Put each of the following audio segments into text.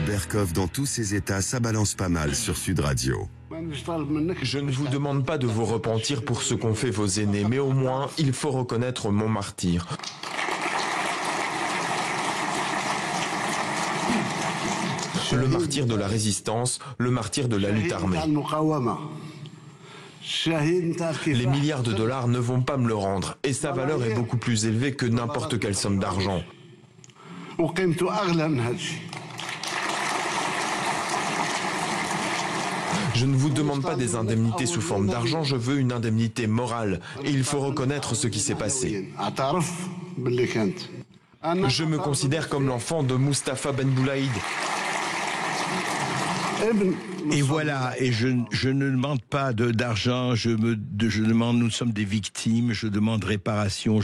Berkoff dans tous ses états, ça balance pas mal sur Sud Radio. Je ne vous demande pas de vous repentir pour ce qu'ont fait vos aînés, mais au moins, il faut reconnaître mon martyr. Le martyr de la résistance, le martyr de la lutte armée. Les milliards de dollars ne vont pas me le rendre, et sa valeur est beaucoup plus élevée que n'importe quelle somme d'argent. Je ne vous demande pas des indemnités sous forme d'argent, je veux une indemnité morale. Et il faut reconnaître ce qui s'est passé. Je me considère comme l'enfant de Mustapha Ben Boulaïd. Et voilà, et je ne demande pas d'argent, je demande, nous sommes des victimes, je demande réparation.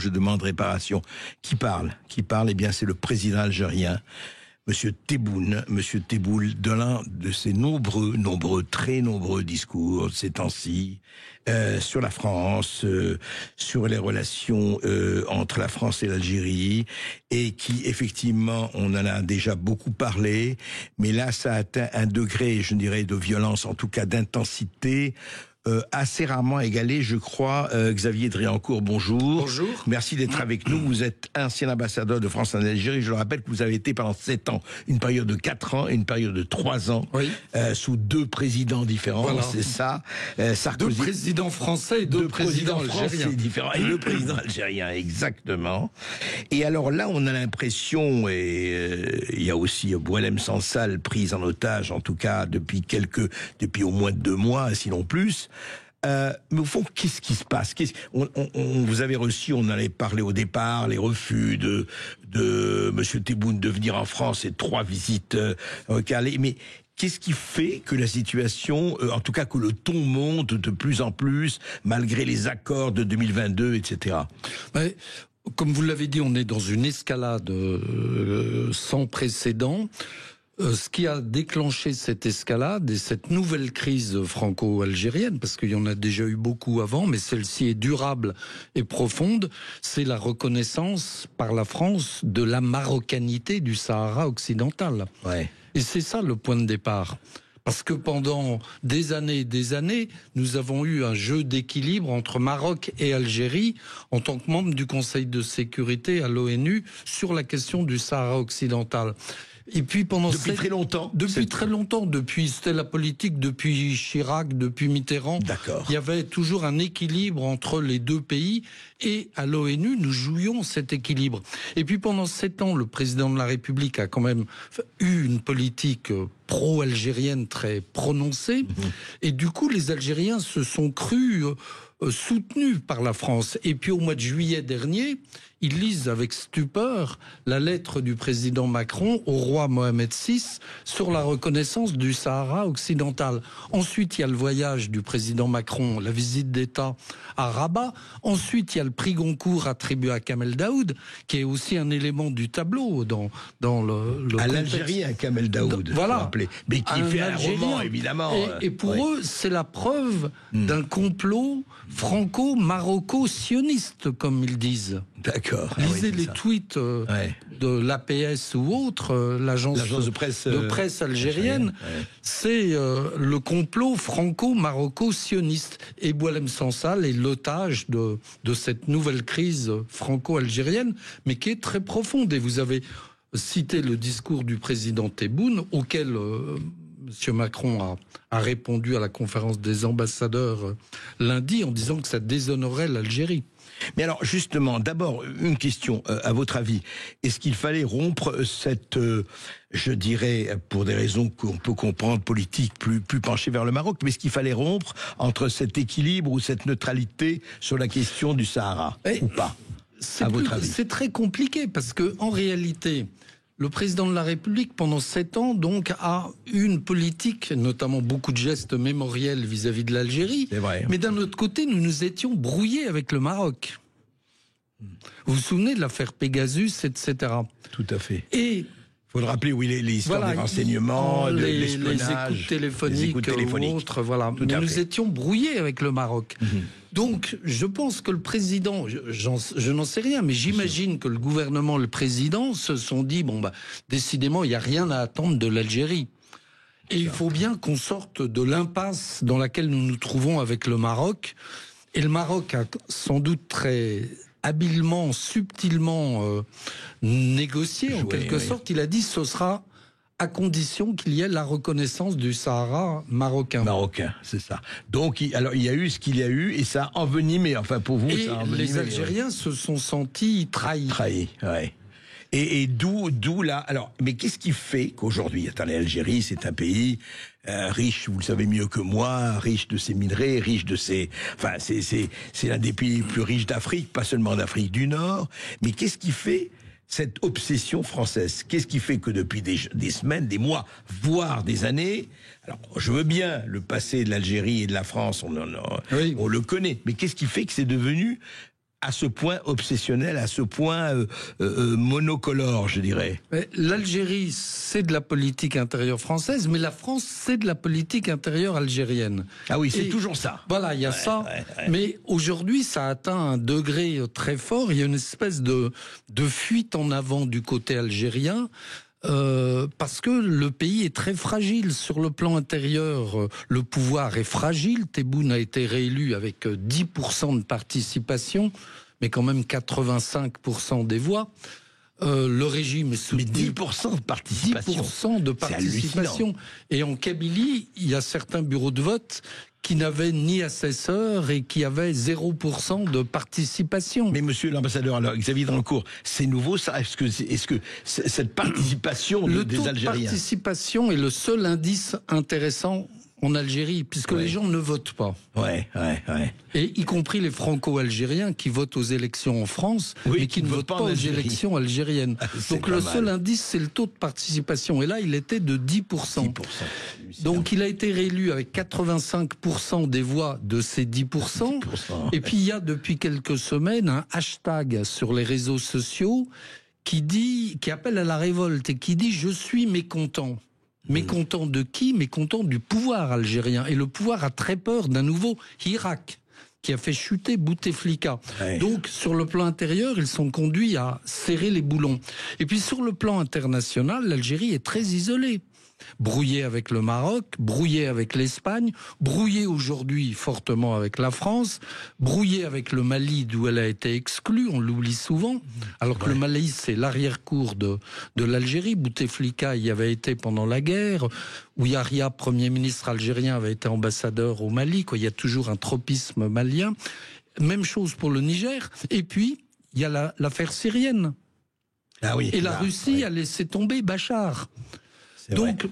Qui parle, eh bien c'est le président algérien, Monsieur Tebboune, de l'un de ses très nombreux discours ces temps-ci, sur la France, sur les relations entre la France et l'Algérie, et qui, effectivement, on en a déjà beaucoup parlé, mais là, ça a atteint un degré, je dirais, de violence, en tout cas d'intensité, assez rarement égalé, je crois. Xavier Driancourt, bonjour. Bonjour. Merci d'être avec nous. Vous êtes ancien ambassadeur de France en Algérie. Je le rappelle que vous avez été pendant 7 ans, une période de 4 ans et une période de 3 ans, oui. Sous 2 présidents différents, voilà. C'est ça. Sarkozy. 2 présidents français et 2 présidents algériens. Différents, et le président algérien, exactement. Et alors là, on a l'impression, et il y a aussi Boualem Sansal prise en otage, en tout cas depuis au moins 2 mois, sinon plus. Mais au fond, qu'est-ce qui se passe? Vous avez reçu, on en avait parlé au départ, les refus de Monsieur Tebboune de venir en France et 3 visites recalées. Mais qu'est-ce qui fait que la situation, en tout cas que le ton monte de plus en plus, malgré les accords de 2022, etc. Mais, comme vous l'avez dit, on est dans une escalade sans précédent. Ce qui a déclenché cette escalade et cette nouvelle crise franco-algérienne, parce qu'il y en a déjà eu beaucoup avant, mais celle-ci est durable et profonde, c'est la reconnaissance par la France de la marocanité du Sahara occidental. Ouais. Et c'est ça le point de départ. Parce que pendant des années, nous avons eu un jeu d'équilibre entre Maroc et Algérie en tant que membre du Conseil de sécurité à l'ONU sur la question du Sahara occidental. Et puis depuis très longtemps. C'était la politique depuis Chirac, depuis Mitterrand. D'accord. Il y avait toujours un équilibre entre les 2 pays et à l'ONU, nous jouions cet équilibre. Et puis pendant 7 ans, le président de la République a quand même eu une politique pro-algérienne très prononcée. Et du coup, les Algériens se sont crus soutenus par la France. Et puis au mois de juillet dernier, ils lisent avec stupeur la lettre du président Macron au roi Mohamed VI sur la reconnaissance du Sahara occidental. Ensuite, il y a le voyage du président Macron, la visite d'État à Rabat. Ensuite, il y a le prix Goncourt attribué à Kamel Daoud, qui est aussi un élément du tableau dans le à contexte. l'Algérie, à Kamel Daoud, voilà, mais qui fait un roman, évidemment. Et pour eux, c'est la preuve d'un complot franco-maroco-sioniste, comme ils disent. D'accord. Lisez les tweets de l'APS ou autre, l'agence de presse algérienne. C'est le complot franco-maroco-sioniste. Et Boualem Sansal est l'otage de cette nouvelle crise franco-algérienne, mais qui est très profonde. Et vous avez cité le discours du président Tebboune, auquel M. Macron a répondu à la conférence des ambassadeurs lundi en disant que ça déshonorait l'Algérie. Mais alors, justement, d'abord, une question, à votre avis. Est-ce qu'il fallait rompre cette, je dirais, pour des raisons qu'on peut comprendre, politiques, plus penchées vers le Maroc, mais est-ce qu'il fallait rompre entre cet équilibre ou cette neutralité sur la question du Sahara, ou pas, à votre avis? C'est très compliqué, parce que en réalité, le président de la République, pendant 7 ans, donc, a eu une politique, notamment beaucoup de gestes mémoriels vis-à-vis de l'Algérie. C'est vrai. Mais d'un autre côté, nous nous étions brouillés avec le Maroc. Vous vous souvenez de l'affaire Pegasus, etc. Tout à fait. Et Faut le rappeler, oui, les histoires des renseignements, de l'espionnage, les écoutes téléphoniques ou autres, voilà. Mais nous étions brouillés avec le Maroc. Donc, je pense que le président, je n'en sais rien, mais j'imagine que le gouvernement, le président se sont dit, bon, bah, décidément, il n'y a rien à attendre de l'Algérie. Et il faut bien qu'on sorte de l'impasse dans laquelle nous nous trouvons avec le Maroc. Et le Maroc a sans doute très habilement, subtilement négocié, en quelque sorte. Il a dit ce sera à condition qu'il y ait la reconnaissance du Sahara marocain. Marocain, c'est ça. Donc, alors, il y a eu ce qu'il y a eu, et ça a envenimé, enfin pour vous, et ça a envenimé. Les Algériens se sont sentis trahis. Trahis, ouais. Et d'où là. Alors, mais qu'est-ce qui fait qu'aujourd'hui, attendez, l'Algérie, c'est un pays riche, vous le savez mieux que moi, riche de ses minerais, riche de ses. Enfin, c'est l'un des pays les plus riches d'Afrique, pas seulement d'Afrique du Nord. Mais qu'est-ce qui fait cette obsession française? Qu'est-ce qui fait que depuis des semaines, des mois, voire des années, alors je veux bien le passé de l'Algérie et de la France, on le connaît, mais qu'est-ce qui fait que c'est devenu à ce point obsessionnel, à ce point monocolore, je dirais? L'Algérie, c'est de la politique intérieure française, mais la France, c'est de la politique intérieure algérienne. Ah oui, c'est toujours ça. Voilà, il y a ça. Mais aujourd'hui, ça atteint un degré très fort. Il y a une espèce de fuite en avant du côté algérien. Parce que le pays est très fragile sur le plan intérieur. Le pouvoir est fragile. Tebboune a été réélu avec 10% de participation, mais quand même 85% des voix. Le régime est soutenu. Mais 10% de participation. 10% de participation. Et en Kabylie, il y a certains bureaux de vote qui n'avaient ni assesseur et qui avaient 0% de participation. Mais monsieur l'ambassadeur, alors Xavier Drancourt, c'est nouveau ça? Est-ce que cette participation des Algériens... Le taux de participation est le seul indice intéressant en Algérie, puisque les gens ne votent pas. Ouais. Et y compris les franco-algériens qui votent aux élections en France, mais qui ne votent pas aux élections algériennes. Donc le seul indice, c'est le taux de participation. Et là, il était de 10%. Donc il a été réélu avec 85% des voix de ces 10%. Et puis il y a depuis quelques semaines un hashtag sur les réseaux sociaux qui appelle à la révolte et qui dit « Je suis mécontent ». Mécontent de qui? Mécontent du pouvoir algérien. Et le pouvoir a très peur d'un nouveau Hirak qui a fait chuter Bouteflika. Donc, sur le plan intérieur, ils sont conduits à serrer les boulons. Et puis, sur le plan international, l'Algérie est très isolée. Brouillée avec le Maroc, brouillée avec l'Espagne, brouillée aujourd'hui fortement avec la France, brouillée avec le Mali d'où elle a été exclue, on l'oublie souvent, alors que le Mali c'est l'arrière-cour de l'Algérie. Bouteflika y avait été pendant la guerre, Ouyaria, Premier ministre algérien, avait été ambassadeur au Mali, quoi. Il y a toujours un tropisme malien. Même chose pour le Niger. Et puis, il y a l'affaire syrienne. Et la Russie a laissé tomber Bachar. Donc,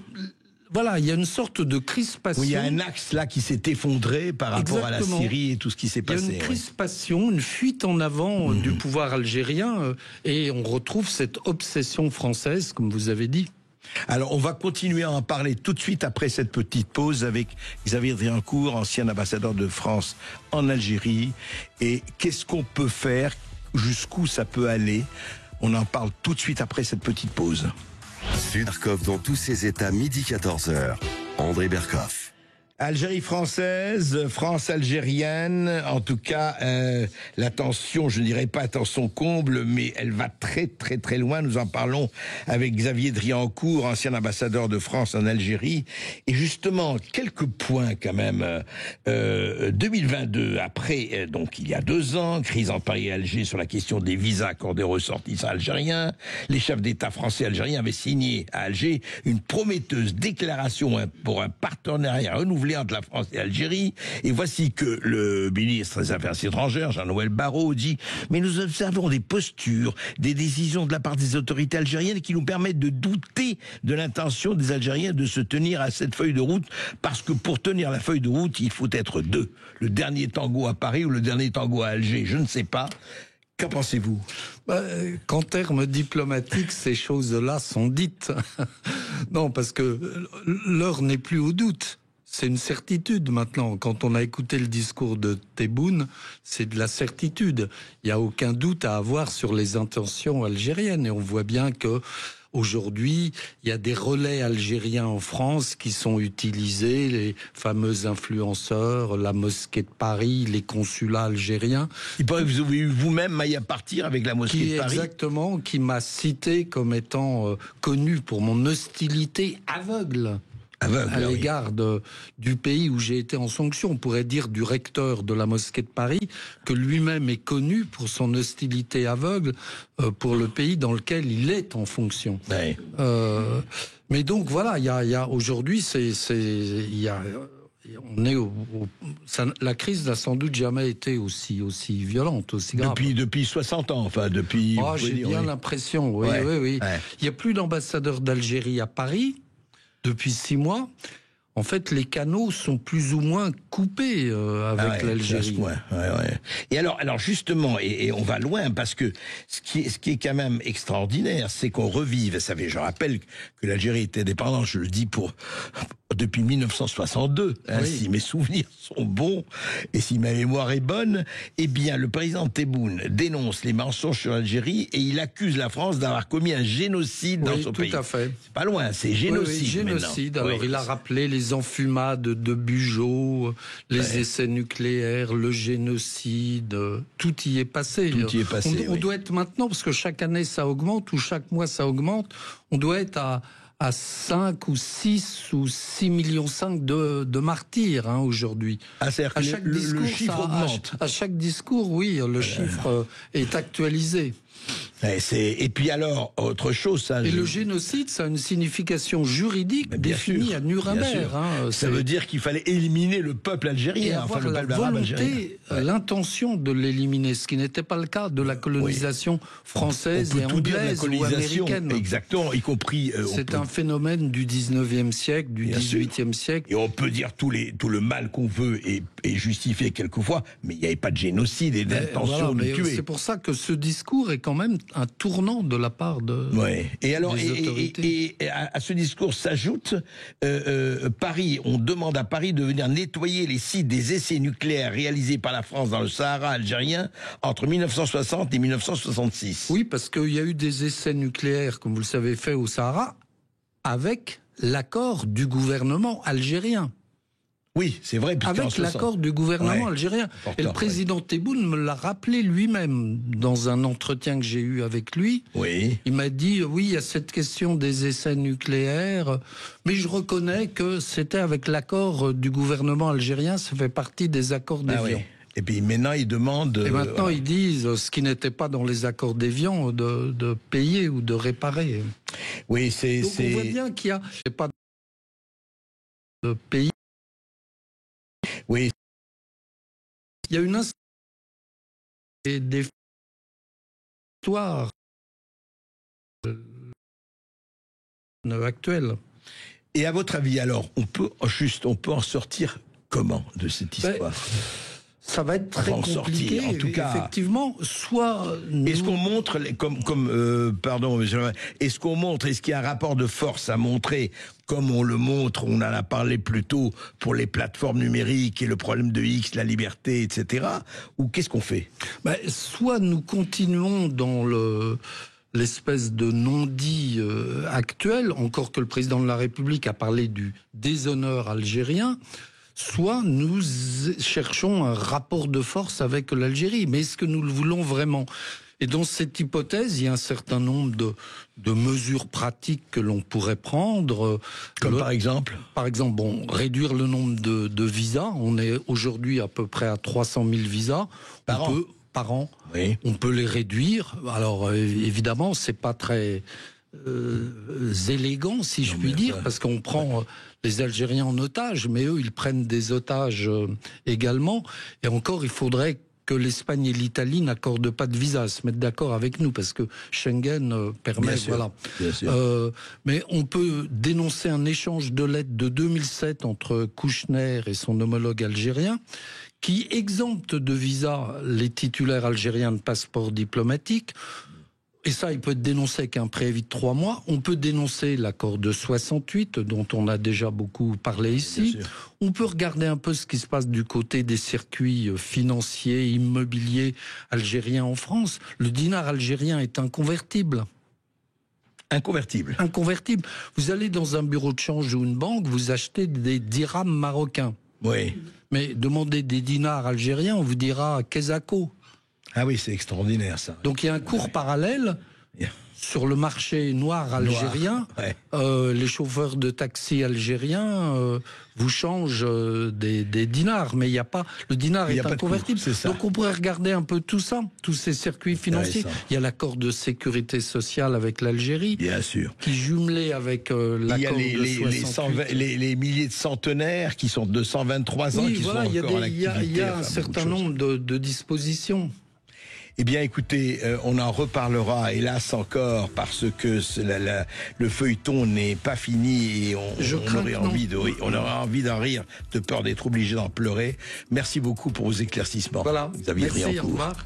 voilà, il y a une sorte de crispation. Oui, il y a un axe là qui s'est effondré par rapport à la Syrie et tout ce qui s'est passé. Il y a une crispation, une fuite en avant du pouvoir algérien et on retrouve cette obsession française, comme vous avez dit. Alors, on va continuer à en parler tout de suite après cette petite pause avec Xavier Drancourt, ancien ambassadeur de France en Algérie. Et qu'est-ce qu'on peut faire? Jusqu'où ça peut aller? On en parle tout de suite après cette petite pause. Sudarkov dans tous ses états, midi 14h. André Berkoff. Algérie française, France algérienne, en tout cas, la tension, je ne dirais pas tension comble, mais elle va très très très loin. Nous en parlons avec Xavier Drancourt, ancien ambassadeur de France en Algérie. Et justement, quelques points quand même. 2022, après, donc il y a 2 ans, crise en Paris et Alger sur la question des visas accordés aux ressortissants algériens. Les chefs d'État français et algériens avaient signé à Alger une prometteuse déclaration pour un partenariat renouvelé entre la France et l'Algérie. Et voici que le ministre des Affaires étrangères, Jean-Noël Barrot, dit « Mais nous observons des postures, des décisions de la part des autorités algériennes qui nous permettent de douter de l'intention des Algériens de se tenir à cette feuille de route, parce que pour tenir la feuille de route, il faut être 2. Le dernier tango à Paris ou le dernier tango à Alger, je ne sais pas. » Qu'en pensez-vous? Qu'en termes diplomatiques, ces choses-là sont dites. Non, parce que l'heure n'est plus au doute. C'est une certitude maintenant. Quand on a écouté le discours de Tebboune, c'est de la certitude. Il n'y a aucun doute à avoir sur les intentions algériennes. Et on voit bien que aujourd'hui, il y a des relais algériens en France qui sont utilisés, les fameux influenceurs, la mosquée de Paris, les consulats algériens. Il paraît que vous avez eu vous-même maille à partir avec la mosquée de Paris. Exactement, qui m'a cité comme étant connu pour mon hostilité aveugle. À l'égard du pays où j'ai été en fonction. On pourrait dire du recteur de la mosquée de Paris que lui-même est connu pour son hostilité aveugle pour le pays dans lequel il est en fonction. Ouais. Mais donc voilà, il y a aujourd'hui, la crise n'a sans doute jamais été aussi violente, aussi grave. Depuis 60 ans, enfin depuis. Oh, j'ai bien l'impression, oui. Il n'y a plus d'ambassadeur d'Algérie à Paris. Depuis 6 mois, en fait, les canaux sont plus ou moins coupés avec l'Algérie. Et alors justement, et on va loin, parce que ce qui est quand même extraordinaire, c'est qu'on revive. Je rappelle que l'Algérie était indépendante, je le dis depuis 1962, si mes souvenirs sont bons et si ma mémoire est bonne, eh bien le président Tebboune dénonce les mensonges sur l'Algérie et il accuse la France d'avoir commis un génocide dans son pays. Oui, tout à fait. C'est pas loin, c'est génocide. Oui, génocide. Alors il a rappelé les enfumades de Bugeaud, les essais nucléaires, le génocide, tout y est passé. On doit être maintenant, parce que chaque année ça augmente ou chaque mois ça augmente, on doit être à 5 ou 6 ou 6,5 millions de martyrs aujourd'hui. À chaque discours, le chiffre augmente. À chaque discours, oui, le chiffre est actualisé. Et puis alors, autre chose... le génocide, ça a une signification juridique définie à Nuremberg. Ça veut dire qu'il fallait éliminer le peuple algérien, avoir la volonté, l'intention de l'éliminer, ce qui n'était pas le cas de la colonisation française et anglaise ou américaine. Exactement, y compris... C'est un phénomène du 19e siècle, du 18e siècle. Et on peut dire tout le mal qu'on veut et justifier quelquefois, mais il n'y avait pas de génocide et d'intention de tuer. C'est pour ça que ce discours est quand même un tournant de la part des autorités. Et à ce discours s'ajoute Paris. On demande à Paris de venir nettoyer les sites des essais nucléaires réalisés par la France dans le Sahara algérien entre 1960 et 1966. Oui, parce qu'il y a eu des essais nucléaires, comme vous le savez, faits au Sahara avec l'accord du gouvernement algérien. Oui, c'est vrai. Avec l'accord du gouvernement algérien. Et le président Tebboune me l'a rappelé lui-même dans un entretien que j'ai eu avec lui. Oui. Il m'a dit, oui, il y a cette question des essais nucléaires, mais je reconnais que c'était avec l'accord du gouvernement algérien, ça fait partie des accords d'Évian. Et puis maintenant, ils demandent... Et maintenant, ils disent, ce qui n'était pas dans les accords d'Évian, de payer ou de réparer. Oui, Donc on voit bien qu'il y a pas de pays. Oui. Il y a une des histoires actuelles. Et à votre avis, alors, on peut en sortir comment de cette histoire ? Ça va être très compliqué, en tout cas. Effectivement, soit... Est-ce qu'on montre, est-ce qu'on montre, est-ce qu'il y a un rapport de force à montrer, comme on le montre, on en a parlé plus tôt, pour les plateformes numériques et le problème de X, la liberté, etc. Ou qu'est-ce qu'on fait ? Soit nous continuons dans l'espèce de non-dit actuel, encore que le président de la République a parlé du déshonneur algérien, soit nous cherchons un rapport de force avec l'Algérie. Mais est-ce que nous le voulons vraiment ? Et dans cette hypothèse, il y a un certain nombre de mesures pratiques que l'on pourrait prendre. Comme par exemple ? Par exemple, réduire le nombre de visas. On est aujourd'hui à peu près à 300 000 visas. Par an. Oui. On peut les réduire. Alors, évidemment, c'est pas très... élégant, si je puis dire, parce qu'on prend les Algériens en otage, mais eux, ils prennent des otages également. Et encore, il faudrait que l'Espagne et l'Italie n'accordent pas de visa, se mettent d'accord avec nous, parce que Schengen permet... Bien sûr. Mais on peut dénoncer un échange de lettres de 2007 entre Kouchner et son homologue algérien, qui exempte de visa les titulaires algériens de passeports diplomatiques. Et ça, il peut être dénoncé avec un préavis de 3 mois. On peut dénoncer l'accord de 68, dont on a déjà beaucoup parlé ici. On peut regarder un peu ce qui se passe du côté des circuits financiers, immobiliers algériens en France. Le dinar algérien est inconvertible. Inconvertible. Inconvertible. Vous allez dans un bureau de change ou une banque, vous achetez des dirhams marocains. Oui. Mais demandez des dinars algériens, on vous dira Kezako. Ah oui, c'est extraordinaire ça. Donc il y a un cours parallèle sur le marché noir algérien. Ouais. Les chauffeurs de taxi algériens vous changent des dinars, mais il n'y a pas. Le dinar est inconvertible. Donc on pourrait regarder un peu tout ça, tous ces circuits financiers. Il y a l'accord de sécurité sociale avec l'Algérie, bien sûr, qui jumelé avec l'accord de 68. Les milliers de centenaires qui sont de 123 ans, qui sont encore en activité. Il y a un certain nombre de dispositions. Eh bien, écoutez, on en reparlera, hélas encore, parce que le feuilleton n'est pas fini et on aurait envie d'en rire, de peur d'être obligé d'en pleurer. Merci beaucoup pour vos éclaircissements. Voilà. Vous aviez Merci, rien au revoir.